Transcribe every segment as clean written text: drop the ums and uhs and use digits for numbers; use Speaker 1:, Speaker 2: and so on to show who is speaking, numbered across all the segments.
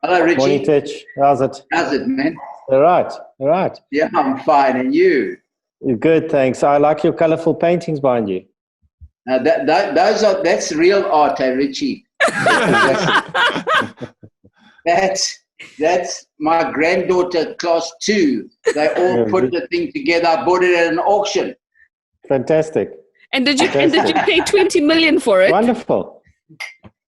Speaker 1: Hello, Richie.
Speaker 2: Morning, Tich. How's it?
Speaker 1: How's it, man?
Speaker 2: All right. All right.
Speaker 1: Yeah, I'm fine. And you?
Speaker 2: Good, thanks. I like your colorful paintings behind you.
Speaker 1: That's real art, Richie. That's my granddaughter, class 2. They all put the thing together. I bought it at an auction.
Speaker 2: Fantastic.
Speaker 3: And did you pay 20 million for it?
Speaker 2: Wonderful.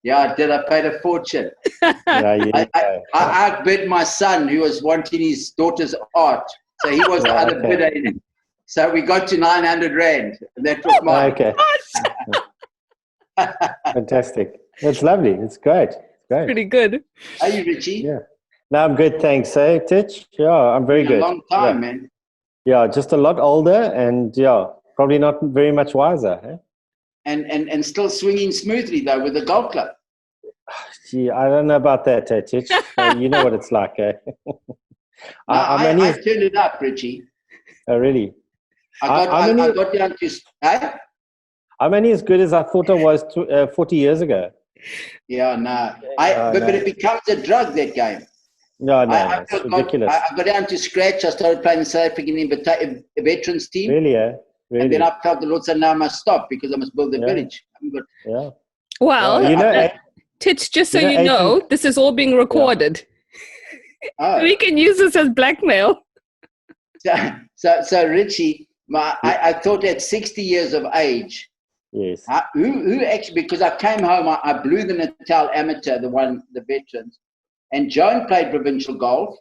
Speaker 1: Yeah, I did. I paid a fortune.
Speaker 2: I
Speaker 1: outbid my son, who was wanting his daughter's art. So he was the other bidder in it. So we got to 900 Rand. And that was mine.
Speaker 2: Okay. Fantastic. That's lovely. It's great. It's great.
Speaker 3: Pretty good.
Speaker 1: Are you, Richie?
Speaker 2: Yeah. No, I'm good, thanks. Hey, Tich? Yeah, I'm very good.
Speaker 1: A long time, man.
Speaker 2: Yeah, just a lot older and probably not very much wiser. Eh?
Speaker 1: And still swinging smoothly, though, with the golf club.
Speaker 2: Gee, I don't know about that, Tich. You know what it's like. Eh?
Speaker 1: I turned it up, Richie.
Speaker 2: Oh, really?
Speaker 1: I got down to...
Speaker 2: I'm only as good as I thought I was 40 years ago.
Speaker 1: Yeah, no. But it becomes a drug, that game.
Speaker 2: No, it's ridiculous.
Speaker 1: I got down to scratch. I started playing the South African Veterans team.
Speaker 2: Really, eh? Really?
Speaker 1: And then I felt the Lord said, now I must stop because I must build a village.
Speaker 3: Well, Tich, just so you know, this is all being recorded.
Speaker 1: Oh.
Speaker 3: We can use this as blackmail.
Speaker 1: So Richie, I thought at 60 years of age,
Speaker 2: yes.
Speaker 1: Who actually, because I came home, I blew the Natal Amateur, the veterans, and Joan played provincial golf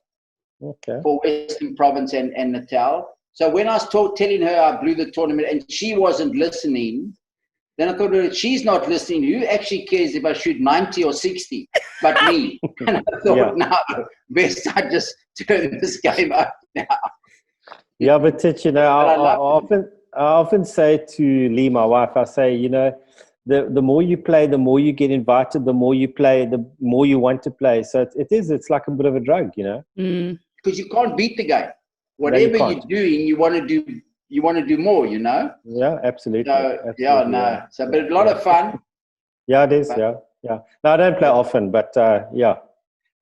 Speaker 1: for Western Province and Natal. So when I was telling her I blew the tournament and she wasn't listening, then I thought, well, she's not listening. Who actually cares if I shoot 90 or 60? But me. And I thought, no, best I just turn this game up now.
Speaker 2: Yeah, but Tich, I often say to Lee, my wife, I say, the more you play, the more you get invited, the more you play, the more you want to play. So it's like a bit of a drug,
Speaker 1: Because you can't beat the game. Whatever you're doing, you want to do more,
Speaker 2: Yeah, absolutely.
Speaker 1: So, absolutely. So, but a lot of fun.
Speaker 2: Yeah, it is. No, I don't play often, but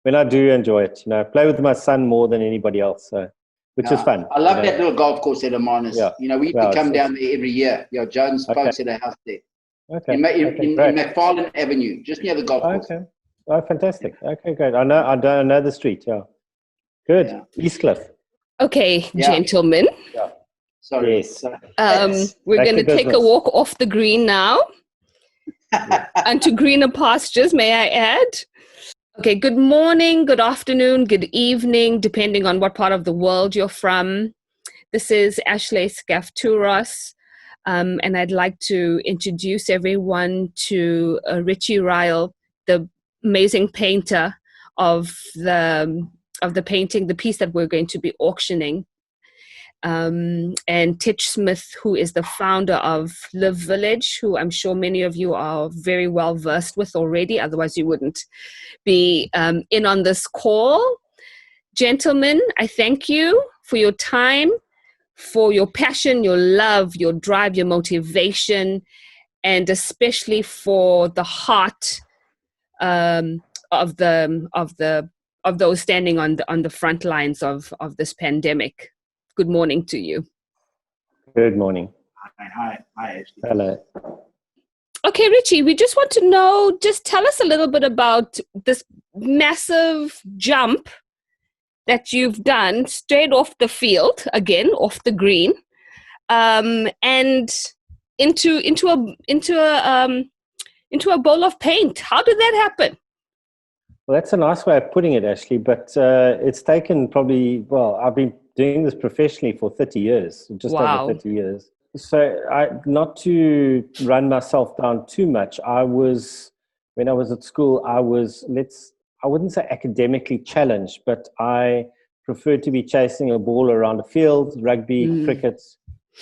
Speaker 2: when I do enjoy it, I play with my son more than anybody else, which is fun.
Speaker 1: I love that little golf course at Amanus.
Speaker 2: Yeah.
Speaker 1: We used to come down there every year. Jones folks at a house there.
Speaker 2: Okay.
Speaker 1: In McFarlane Avenue, just near the golf course.
Speaker 2: Okay. Oh, fantastic. Okay, great. I know the street. Yeah. Good. Yeah. Eastcliff.
Speaker 3: Okay, gentlemen.
Speaker 2: Yeah.
Speaker 1: Sorry.
Speaker 2: Yes.
Speaker 3: We're going to take a walk off the green now and to greener pastures, may I add. Okay, good morning, good afternoon, good evening, depending on what part of the world you're from. This is Ashley Skafturos, and I'd like to introduce everyone to Richie Ryall, the amazing painter of the painting, the piece that we're going to be auctioning. And Tich Smith, who is the founder of LIV Village, who I'm sure many of you are very well versed with already, otherwise you wouldn't be in on this call. Gentlemen, I thank you for your time, for your passion, your love, your drive, your motivation, and especially for the heart of those standing on the front lines of this pandemic. Good morning to you.
Speaker 2: Good morning.
Speaker 1: Hi, Ashley.
Speaker 2: Hello.
Speaker 3: Okay, Richie, we just want to know, just tell us a little bit about this massive jump that you've done straight off the field, again, off the green, and into a bowl of paint. How did that happen?
Speaker 2: Well, that's a nice way of putting it, Ashley, but it's taken probably, I've been doing this professionally for 30 years, just over 30 years. So not to run myself down too much, when I was at school, I wouldn't say academically challenged, but I preferred to be chasing a ball around a field, rugby, cricket,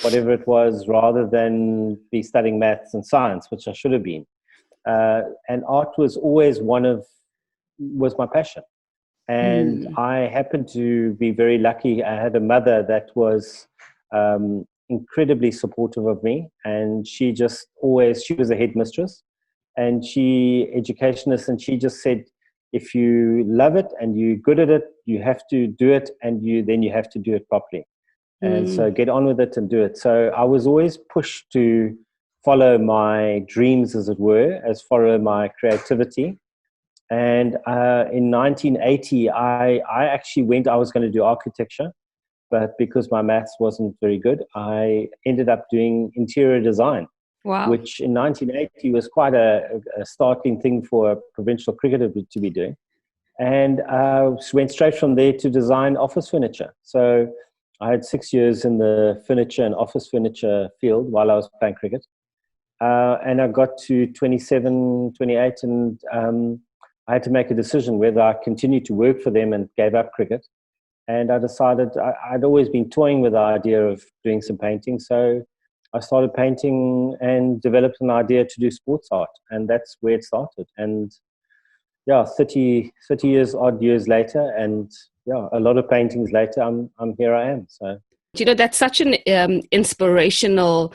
Speaker 2: whatever it was, rather than be studying maths and science, which I should have been. And art was always was my passion. And I happened to be very lucky. I had a mother that was incredibly supportive of me, and she was a headmistress, and educationist, and she just said, if you love it and you're good at it, you have to do it, and then you have to do it properly. And so get on with it and do it. So I was always pushed to follow my dreams, as it were, as follow my creativity. And in 1980, I was going to do architecture, but because my maths wasn't very good, I ended up doing interior design.
Speaker 3: Wow.
Speaker 2: Which in 1980 was quite a startling thing for a provincial cricketer to be doing. And went straight from there to design office furniture. So I had 6 years in the furniture and office furniture field while I was playing cricket. And I got to 27, 28, and I had to make a decision whether I continued to work for them and gave up cricket. And I decided I'd always been toying with the idea of doing some painting. So I started painting and developed an idea to do sports art. And that's where it started. And 30 odd years later, and a lot of paintings later, I'm here I am. So,
Speaker 3: that's such an inspirational,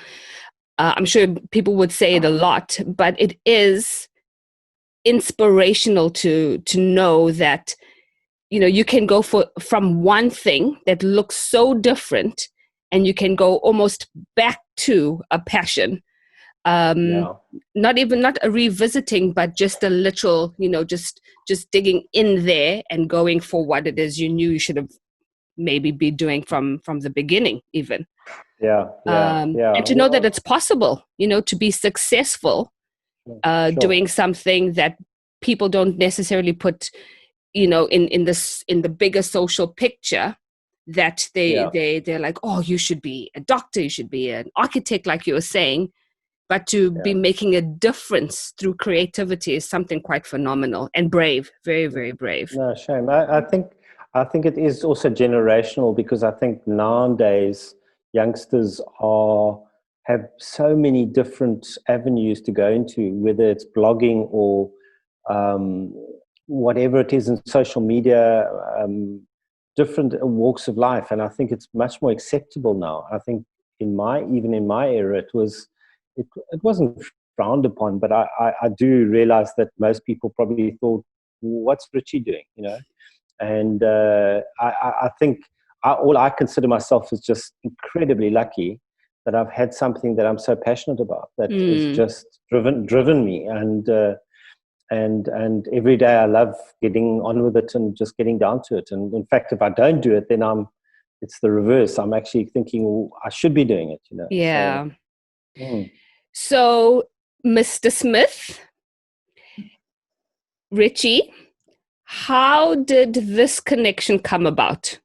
Speaker 3: I'm sure people would say it a lot, but it is inspirational to know that, you can go from one thing that looks so different, and you can go almost back to a passion. Not a revisiting, but just a literal, just digging in there and going for what it is you knew you should have maybe be doing from the beginning even. And to know that it's possible, to be successful doing something that people don't necessarily put, in the bigger social picture, that they're like, oh, you should be a doctor, you should be an architect, like you were saying. But to be making a difference through creativity is something quite phenomenal and brave, very, very brave.
Speaker 2: No, shame. I think it is also generational, because I think nowadays youngsters have so many different avenues to go into, whether it's blogging or whatever it is in social media, different walks of life. And I think it's much more acceptable now. I think even in my era, it wasn't frowned upon, but I do realize that most people probably thought, what's Richie doing, And I think all I consider myself is just incredibly lucky that I've had something that I'm so passionate about that has just driven me. And every day I love getting on with it and just getting down to it. And in fact, if I don't do it, then it's the reverse. I'm actually thinking, I should be doing it,
Speaker 3: Yeah. So, Mr. Smith, Richie, how did this connection come about?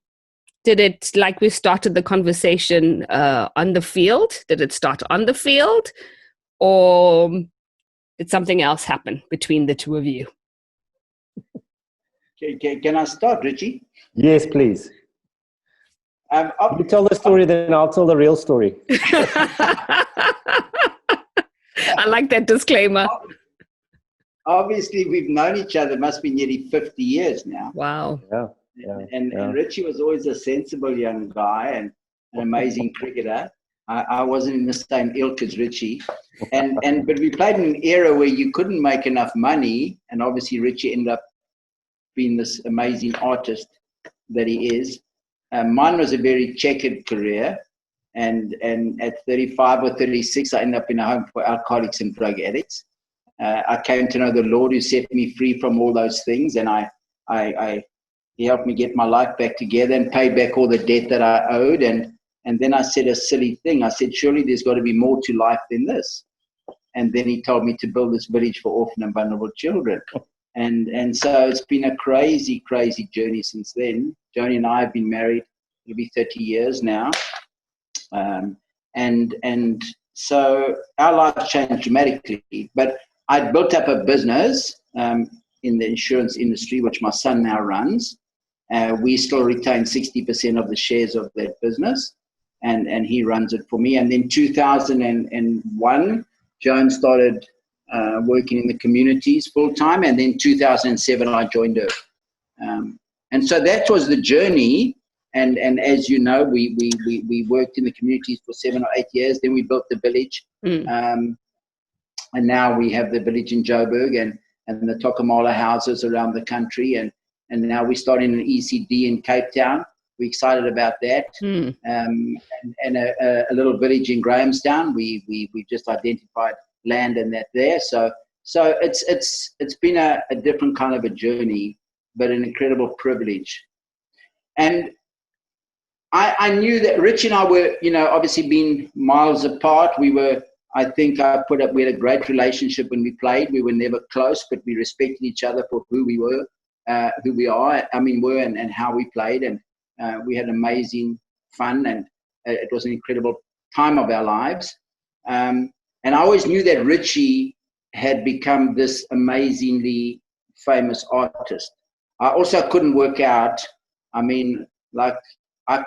Speaker 3: Did it, like we started the conversation on the field? Did it start on the field? Or did something else happen between the two of you?
Speaker 1: Can I start, Richie?
Speaker 2: Yes, please. You tell the story, then I'll tell the real story.
Speaker 3: I like that disclaimer.
Speaker 1: Obviously, we've known each other, must be nearly 50 years now.
Speaker 3: Wow.
Speaker 1: And Richie was always a sensible young guy and an amazing cricketer. I wasn't in the same ilk as Richie. But we played in an era where you couldn't make enough money. And obviously, Richie ended up being this amazing artist that he is. Mine was a very checkered career. And at 35 or 36, I ended up in a home for alcoholics and drug addicts. I came to know the Lord, who set me free from all those things. And he helped me get my life back together and pay back all the debt that I owed. And then I said a silly thing. I said, surely there's got to be more to life than this. And then he told me to build this village for orphan and vulnerable children. And so it's been a crazy, crazy journey since then. Joni and I have been married. It'll be 30 years now. And so our lives changed dramatically. But I'd built up a business in the insurance industry, which my son now runs. We still retain 60% of the shares of that business, and he runs it for me. And then 2001, Joan started working in the communities full time, and then 2007 I joined her. And so that was the journey. And as you know, we worked in the communities for 7 or 8 years. Then we built the village, and now we have the village in Joburg. and the Tokamala houses around the country. And now we're starting an ECD in Cape Town. We're excited about that. And a little village in Grahamstown. We just identified land and that there. So it's been a different kind of a journey, but an incredible privilege. And I knew that Richie and I were, obviously being miles apart. I think we had a great relationship when we played. We were never close, but we respected each other for who we were, and how we played. And we had amazing fun, and it was an incredible time of our lives. And I always knew that Richie had become this amazingly famous artist. I also couldn't work out, I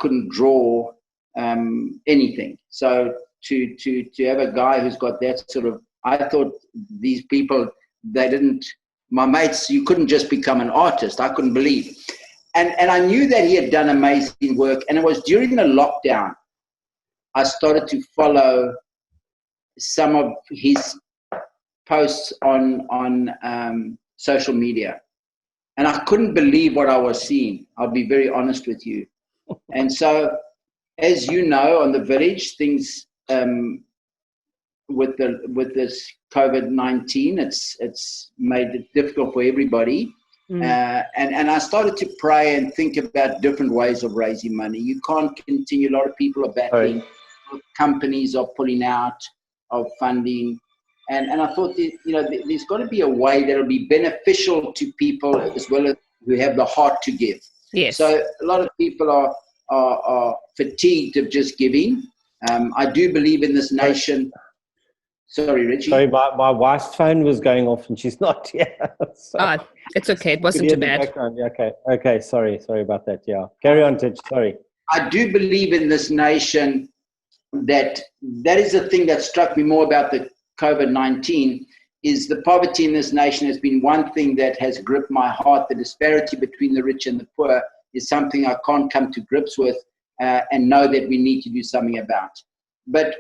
Speaker 1: couldn't draw anything. So to have a guy who's got that sort of, I thought these people, my mates, you couldn't just become an artist. I couldn't believe. And I knew that he had done amazing work. And it was during the lockdown, I started to follow some of his posts on social media. And I couldn't believe what I was seeing. I'll be very honest with you. And so, as you know, on the village, things with this COVID-19, it's made it difficult for everybody. And I started to pray and think about different ways of raising money. You can't continue. A lot of people are battling. Right. Companies are pulling out of funding. And I thought, there's got to be a way that will be beneficial to people as well as who have the heart to give.
Speaker 3: Yes.
Speaker 1: So a lot of people are fatigued of just giving. I do believe in this nation. Sorry, Richie.
Speaker 2: Sorry, my wife's phone was going off and she's not here.
Speaker 3: It's okay. It wasn't too bad.
Speaker 2: Yeah, okay. Sorry about that. Yeah. Carry on, Tich. Sorry.
Speaker 1: I do believe in this nation that is the thing that struck me more about the COVID-19 is the poverty in this nation has been one thing that has gripped my heart. The disparity between the rich and the poor is something I can't come to grips with and know that we need to do something about. But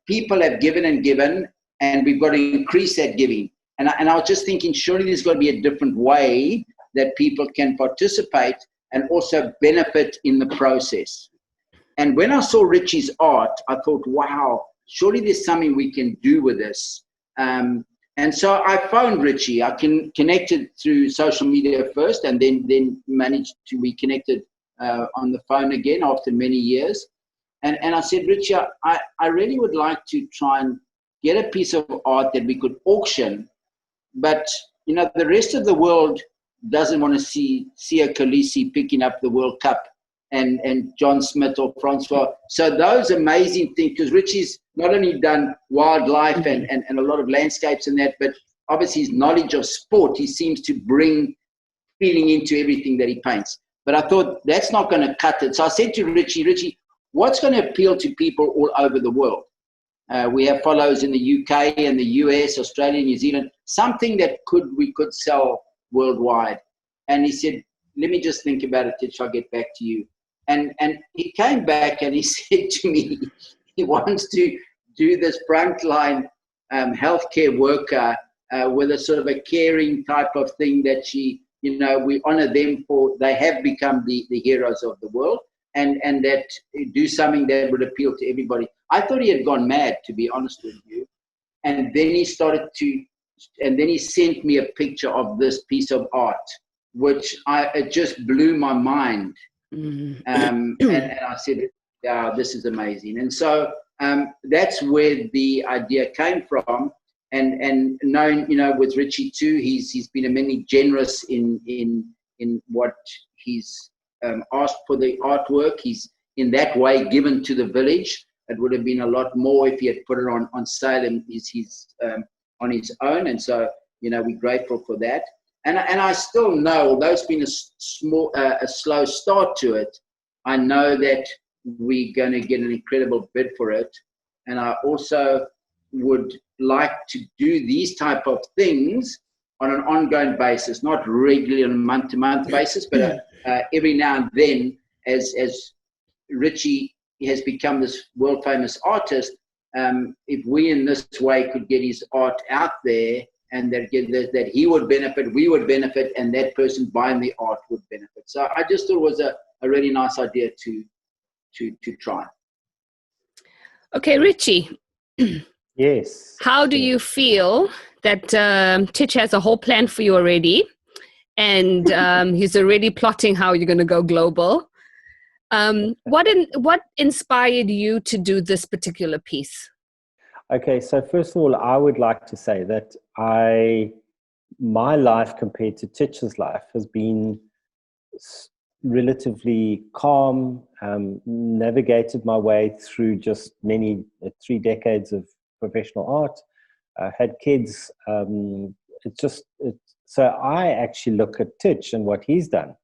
Speaker 1: people have given and given, and we've got to increase that giving. And I was just thinking, surely there's got to be a different way that people can participate and also benefit in the process. And when I saw Richie's art, I thought, wow, surely there's something we can do with this. And so I phoned Richie. I connected through social media first, and then managed to be connected on the phone again after many years. And I said, Richie, I really would like to try and get a piece of art that we could auction, but the rest of the world doesn't want to see Sia Khaleesi picking up the World Cup and John Smith or Francois. So those amazing things, because Richie's not only done wildlife and a lot of landscapes and that, but obviously his knowledge of sport, he seems to bring feeling into everything that he paints. But I thought that's not going to cut it. So I said to Richie, what's going to appeal to people all over the world? We have followers in the UK and the US, Australia, New Zealand, something that we could sell worldwide. And he said, let me just think about it, Tich, I'll get back to you. And he came back and he said to me, he wants to do this frontline healthcare worker with a sort of a caring type of thing that we honor them for. They have become the heroes of the world and that do something that would appeal to everybody. I thought he had gone mad, to be honest with you. And then he sent me a picture of this piece of art, which it just blew my mind. And I said, yeah, this is amazing. And so that's where the idea came from. And knowing, with Richie too, he's been immensely generous in what he's asked for the artwork. He's in that way given to the village. It would have been a lot more if he had put it on sale and he's on his own. And so, we're grateful for that. And I still know, although it's been a slow start to it, I know that we're going to get an incredible bid for it. And I also would like to do these type of things on an ongoing basis, not regularly on a month-to-month basis, but every now and then, as Richie has become this world-famous artist, if we in this way could get his art out there and that he would benefit, we would benefit, and that person buying the art would benefit. So I just thought it was a really nice idea to try.
Speaker 3: Okay, Richie.
Speaker 2: Yes.
Speaker 3: How do you feel that Tich has a whole plan for you already, and he's already plotting how you're going to go global? What inspired you to do this particular piece?
Speaker 2: Okay, so first of all, I would like to say that my life compared to Tich's life has been relatively calm, navigated my way through just 3 decades of professional art, had kids. So I actually look at Tich and what he's done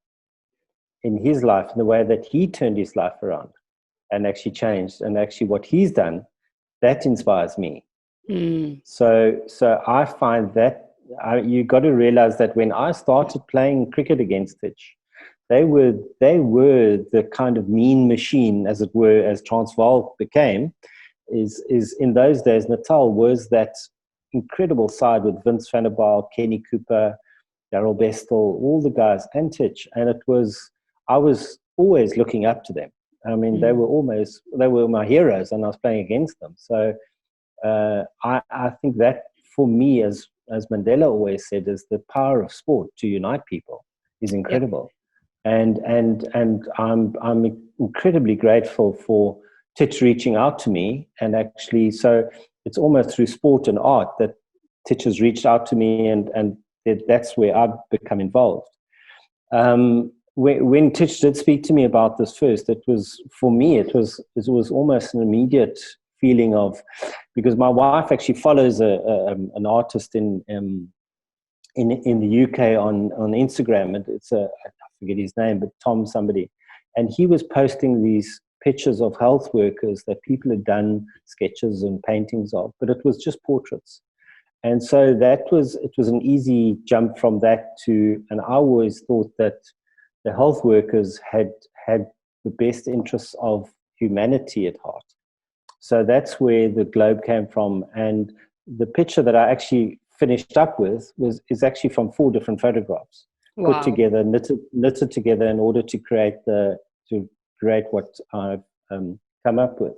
Speaker 2: in his life, in the way that he turned his life around and actually changed, and actually what he's done, that inspires me. So I find that you got to realize that when I started playing cricket against Tich, they were the kind of mean machine, as it were, as Transvaal became. Is in those days, Natal was that incredible side with Vince van der Baal, Kenny Cooper, Darryl Bestel, all the guys, and Tich, and I was always looking up to them. I mean, they were my heroes, and I was playing against them. So I think that, for me, as Mandela always said, is the power of sport to unite people is incredible. And I'm incredibly grateful for Tich reaching out to me, and actually, so it's almost through sport and art that Tich has reached out to me, and that's where I've become involved. When Tich did speak to me about this first, it was, for me, it was almost an immediate feeling of, because my wife actually follows an artist in the UK on Instagram, and I forget his name, but Tom somebody, and he was posting these pictures of health workers that people had done sketches and paintings of, but it was just portraits. And so it was an easy jump from that to, and I always thought that the health workers had the best interests of humanity at heart. So that's where the globe came from. And the picture that I actually finished up with is actually from 4 different photographs. Wow. Put together, knitted together in order to create what I've come up with.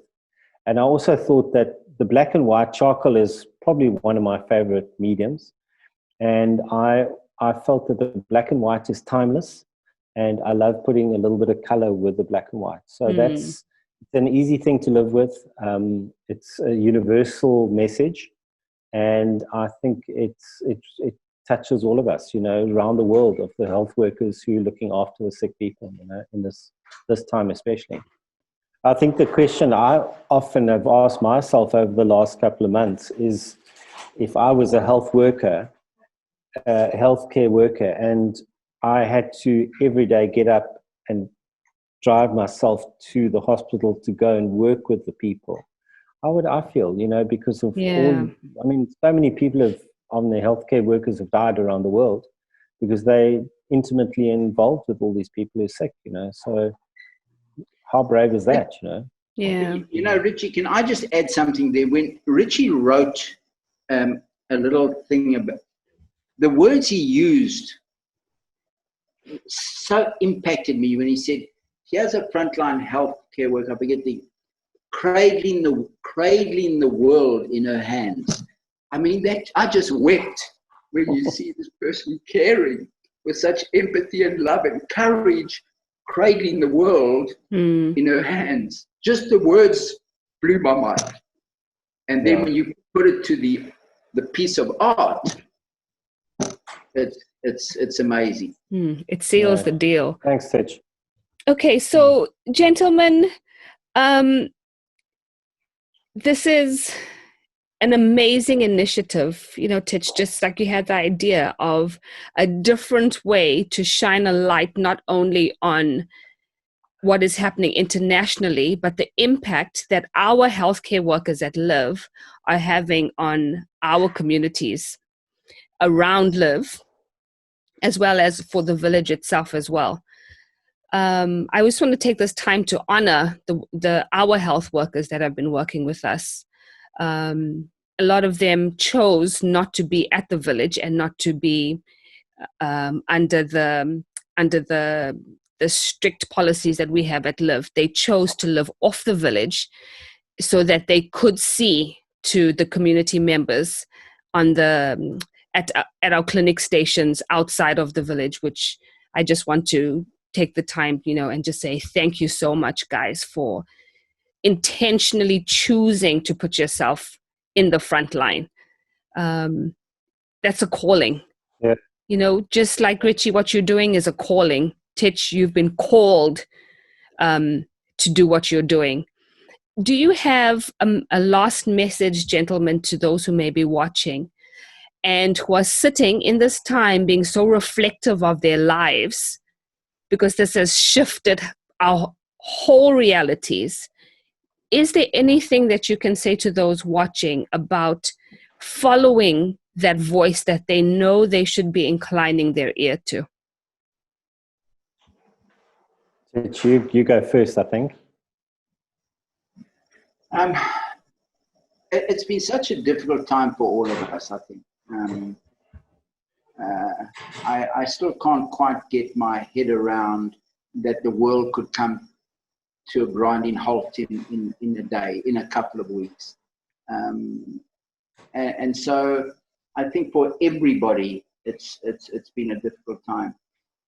Speaker 2: And I also thought that the black and white charcoal is probably one of my favorite mediums. And I felt that the black and white is timeless, and I love putting a little bit of color with the black and white. So it's an easy thing to live with. It's a universal message, and I think it touches all of us, around the world, of the health workers who are looking after the sick people, in this time especially. I think the question I often have asked myself over the last couple of months is, if I was a healthcare worker, and I had to every day get up and drive myself to the hospital to go and work with the people, how would I feel, because of so many people on the healthcare workers have died around the world because they intimately involved with all these people who are sick, so how brave is that,
Speaker 3: Yeah.
Speaker 1: Richie, can I just add something there? When Richie wrote a little thing about the words he used, so impacted me when he said, here's a frontline healthcare worker, I forget cradling the world in her hands. I mean, that I just wept when you see this person caring with such empathy and love and courage, cradling the world in her hands. Just the words blew my mind. And then when you put it to the piece of art, it's amazing.
Speaker 3: It seals the deal.
Speaker 2: Thanks, Tich.
Speaker 3: Okay, so gentlemen, this is an amazing initiative, Tich, just like you had the idea of a different way to shine a light not only on what is happening internationally, but the impact that our healthcare workers at LIV are having on our communities around LIV, as well as for the village itself as well. I just want to take this time to honor our health workers that have been working with us. a lot of them chose not to be at the village and not to be under the strict policies that we have at LIV. They chose to live off the village so that they could see to the community members on the at our clinic stations outside of the village, which I just want to take the time, and just say thank you so much, guys, for intentionally choosing to put yourself in the front line. That's a calling.
Speaker 2: Yeah.
Speaker 3: Just like Richie, what you're doing is a calling. Tich, you've been called to do what you're doing. Do you have a last message, gentlemen, to those who may be watching and who are sitting in this time being so reflective of their lives, because this has shifted our whole realities? Is there anything that you can say to those watching about following that voice that they know they should be inclining their ear to?
Speaker 2: You go first, I think.
Speaker 1: It's been such a difficult time for all of us, I think. I still can't quite get my head around that the world could come to a grinding halt in a day, in a couple of weeks. And so I think for everybody, it's been a difficult time.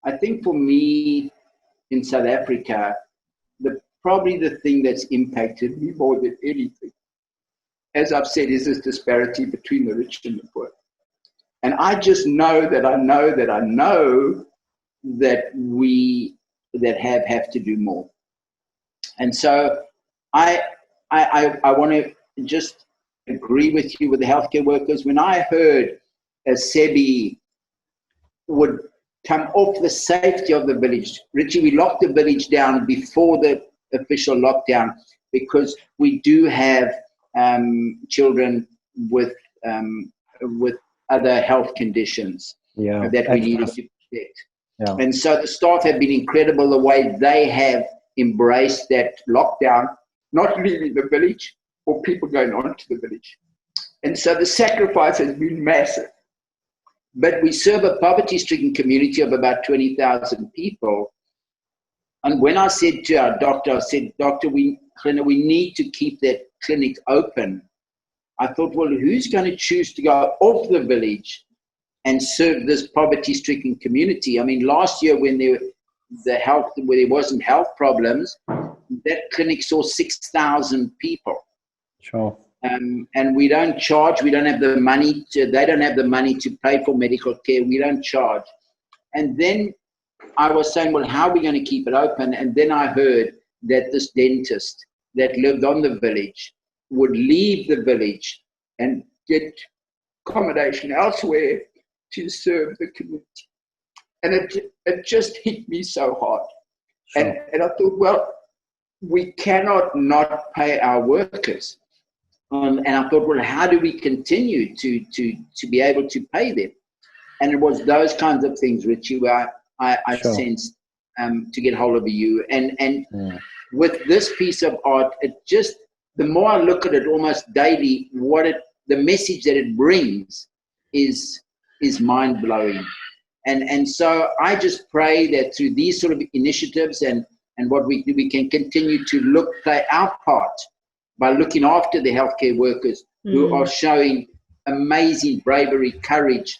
Speaker 1: I think for me in South Africa, probably the thing that's impacted me more than anything, as I've said, is this disparity between the rich and the poor. And I just know that I know that we that have to do more. And so I want to just agree with you with the healthcare workers. When I heard Sebi would come off the safety of the village, Richie, we locked the village down before the official lockdown because we do have children with other health conditions that we needed to protect.
Speaker 2: Yeah.
Speaker 1: And so the staff have been incredible the way they have embraced that lockdown, not leaving the village or people going on to the village. And so the sacrifice has been massive. But we serve a poverty-stricken community of about 20,000 people. And when I said to our doctor, I said, Doctor, we need to keep that clinic open. I thought, well, who's going to choose to go off the village and serve this poverty-stricken community? I mean, last year when there wasn't health problems, that clinic saw 6,000 people.
Speaker 2: Sure.
Speaker 1: And we don't charge. We don't have the money they don't have the money to pay for medical care. We don't charge. And then I was saying, well, how are we going to keep it open? And then I heard that this dentist that lived on the village would leave the village and get accommodation elsewhere to serve the community. And it just hit me so hard. Sure. And I thought, well, we cannot not pay our workers. And I thought, well, how do we continue to be able to pay them? And it was those kinds of things, Richie, where I
Speaker 2: Sure.
Speaker 1: sensed to get hold of you. And with this piece of art, it just, the more I look at it almost daily, the message that it brings is mind-blowing. And so I just pray that through these sort of initiatives and what we do, we can continue to play our part by looking after the healthcare workers who are showing amazing bravery, courage,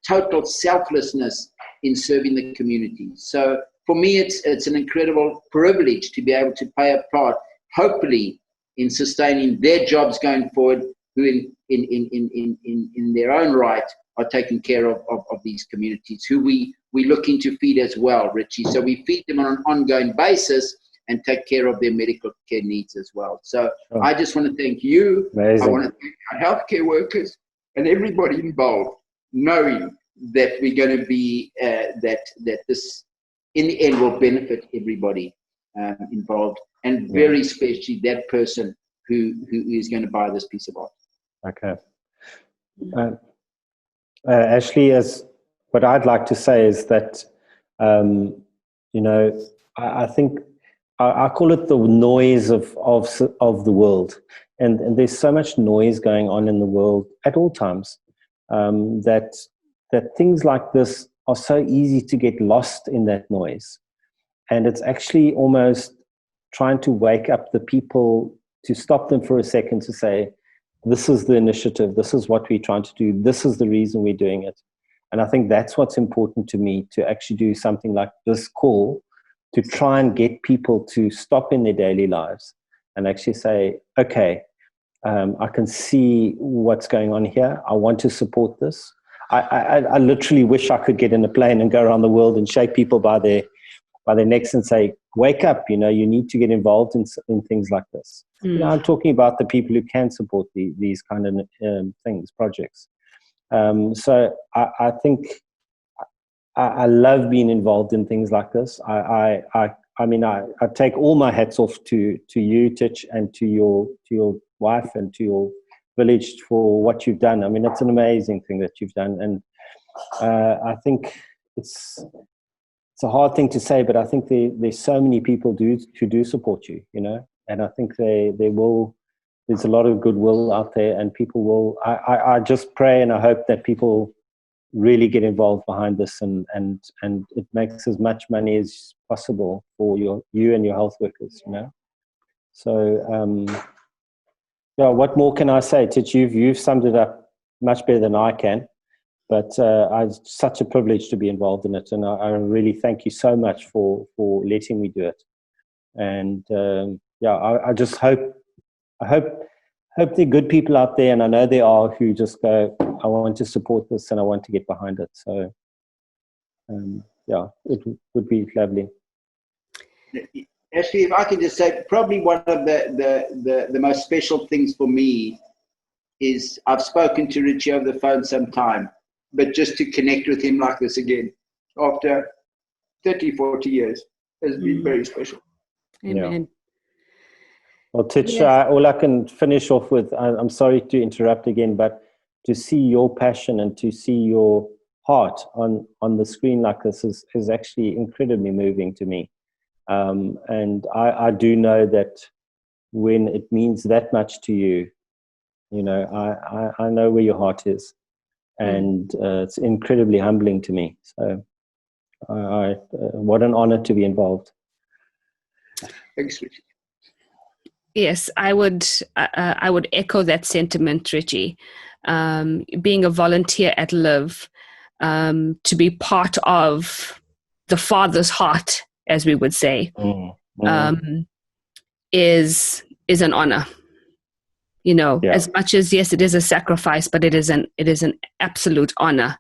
Speaker 1: total selflessness in serving the community. So for me, it's an incredible privilege to be able to play a part, hopefully, in sustaining their jobs going forward, who in their own right are taking care of these communities, who we looking to feed as well, Richie. So we feed them on an ongoing basis and take care of their medical care needs as well. So I just want to thank you.
Speaker 2: Amazing.
Speaker 1: I want to thank our healthcare workers and everybody involved, knowing that we're going to be, that this in the end will benefit everybody involved, and very especially that person who is going to buy this piece of art.
Speaker 2: Okay. Ashley, what I'd like to say is that, I think I call it the noise of the world. And there's so much noise going on in the world at all times, that things like this are so easy to get lost in that noise. And it's actually almost trying to wake up the people, to stop them for a second, to say, this is the initiative, this is what we're trying to do, this is the reason we're doing it. And I think that's what's important to me, to actually do something like this call, to try and get people to stop in their daily lives and actually say, okay, I can see what's going on here. I want to support this. I literally wish I could get in a plane and go around the world and shake people by their necks and say, wake up, you need to get involved in things like this. I'm talking about the people who can support these kind of things, projects. So I think I love being involved in things like this. I take all my hats off to you, Tich, and to your wife and to your village for what you've done. I mean, it's an amazing thing that you've done. And I think it's a hard thing to say, but I think there's so many people who do support you, and I think there's a lot of goodwill out there, and people will, I just pray and I hope that people really get involved behind this, and it makes as much money as possible for you and your health workers, So, what more can I say? Tich, you've summed it up much better than I can. But it's such a privilege to be involved in it, and I really thank you so much for letting me do it. And I just hope there are good people out there, and I know there are, who just go, I want to support this and I want to get behind it. So it would be lovely.
Speaker 1: Actually, if I can just say, probably one of the most special things for me is I've spoken to Richie over the phone sometime. But just to connect with him like this again, after 30, 40 years, has been very special.
Speaker 3: Amen.
Speaker 2: Yeah. Well, Tich, all I can finish off with, I'm sorry to interrupt again, but to see your passion and to see your heart on the screen like this is actually incredibly moving to me. And I do know that when it means that much to you, I know where your heart is. And it's incredibly humbling to me. So, what an honor to be involved.
Speaker 1: Thanks, Richie.
Speaker 3: Yes, I would echo that sentiment, Richie. Being a volunteer at LIV, to be part of the Father's heart, as we would say, is an honor. As much as, yes, it is a sacrifice, but it is an absolute honor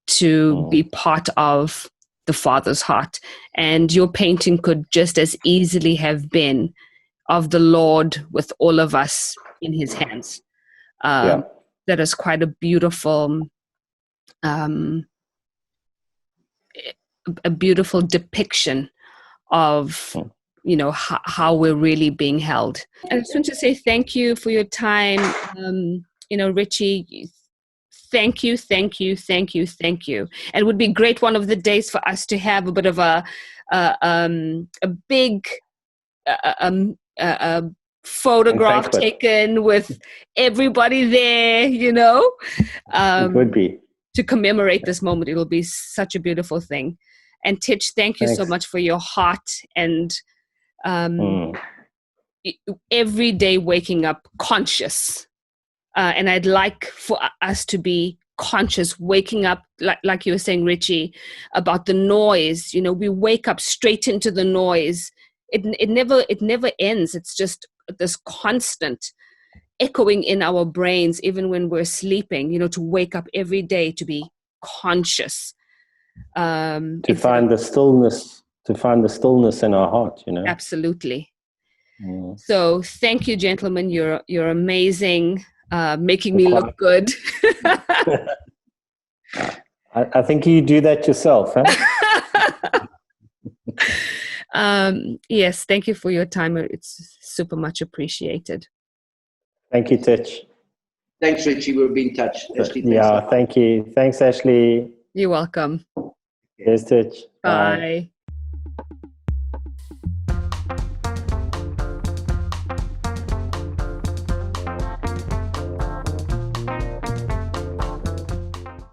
Speaker 3: to be part of the Father's heart. And your painting could just as easily have been of the Lord with all of us in his hands. That is quite a beautiful, depiction of how we're really being held. I just want to say thank you for your time. Richie, thank you. And it would be great one of the days for us to have a bit of a big photograph taken with everybody there,
Speaker 2: it would be.
Speaker 3: To commemorate this moment. It'll be such a beautiful thing. And Tich, thank you so much for your heart and every day waking up conscious. And I'd like for us to be conscious, waking up, like you were saying, Richie, about the noise. We wake up straight into the noise. It never ends. It's just this constant echoing in our brains, even when we're sleeping, to wake up every day, to be conscious.
Speaker 2: To find the stillness in our heart,
Speaker 3: Absolutely. So thank you, gentlemen. You're amazing, making me look good.
Speaker 2: I think you do that yourself, huh?
Speaker 3: Yes, thank you for your time. It's super much appreciated.
Speaker 2: Thank you, Tich.
Speaker 1: Thanks, Richie. We'll be in touch. Ashley,
Speaker 2: thank you. Thanks, Ashley.
Speaker 3: You're welcome.
Speaker 2: Yes, Tich.
Speaker 3: Bye.